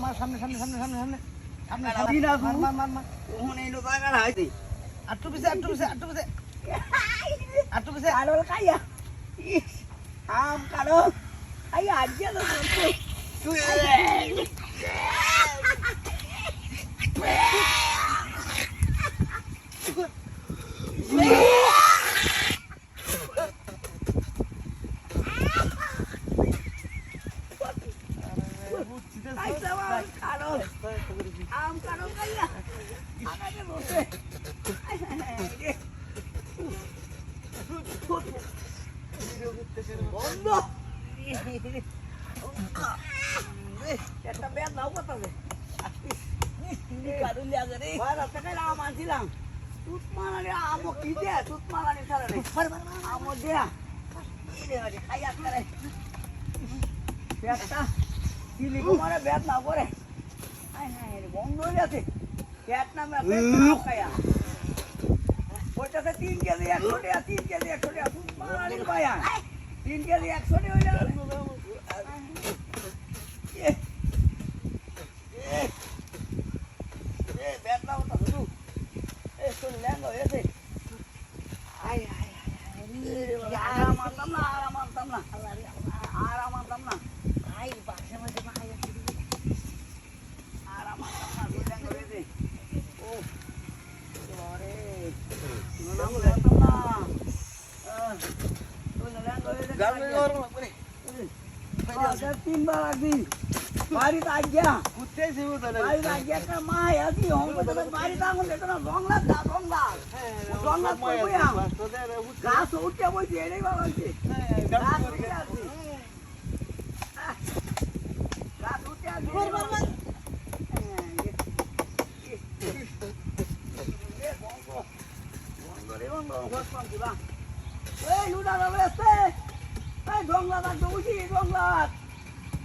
মার সামনে মার ওখানে এলো জায়গা না হইতে আটটু পিছে কারো খাইয়া আম কারো খাইয়া আজকে তো তুই আম কারো খাইয়া আমাকে বসে বন্ধ একটা ব্যাগ নাও কোথাও কারুন লাগে রে আম আনছিলাম তুত মারানি আমো কি দে তুত মারানি ছাড়া রে আমো দে খাইয়া করে ব্যাগটা কিলি কুমারে ব্যাগ না করে বন্ধ হয়ে গেছে ব্যাগ নামে খাইয়া ওইটাতে 3 কেজি 100 টাকা 3 কেজি 100 টাকা তুত মারানি ভাইয়া 3 কেজি 100 টাকা হয়ে যাবে ব্যাগ নাও তো শুধু তোর ল্যাঙ্গা হয়েছে আরাম আনতাম না ভাই বাসে মধ্যে মাই আরাম আনতাম না ল্যাঙ্গা হয়েছে ও আরে আনতাম না তোর ল্যাঙ্গা হয়েছে গাড়ি গরম করে 3 বার আগি বাড়িতে আজ্ঞা উঠতেছি তাহলে বাড়িতে আজ্ঞা একটা মাই আছি হংকো তো বাড়িতে আগুন দেখো না জংলা কইয়া গাছ উঠে বইছে এটাই ভালো হইছে গাছ উঠে আছে এই লুডা রয়েছে এই জংলা লাগতো বুঝি জংলা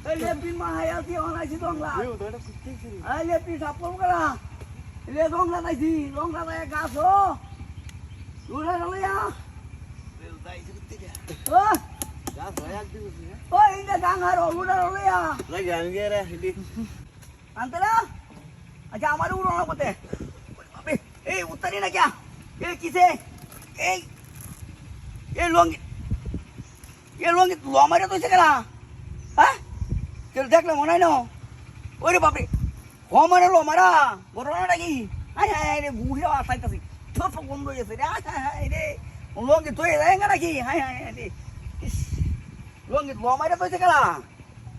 এই লেপটিন মাহাই আছি অনাইছি জংলা এই লেপটি সাপম করা লে জংলা নাইছি জংলা নাই গাছ ও লুডা রলিয়া ও গাছ হয় এক দিন ও ইন্দা গাঙ্গার লুডা রলিয়া লাগে আমি রে হিডি আন্তরা আচ্ছা আমার উড়ানো পথে এই উত্তরি না क्या এই কিসে এই লঙ্গি লমারে তো সেখানা হ্যাঁ কেউ দেখলে মনে হয় না ওরে বাপরে হমারে লমারা ঘটনা নাকি হ্যাঁ হ্যাঁ রে বুড়ি আসাইতেছি ছোট বন্ধ হয়ে গেছে রে হ্যাঁ রে লঙ্গি তো যায় নাকি হ্যাঁ হ্যাঁ রে লঙ্গি লমারে তো সেখানা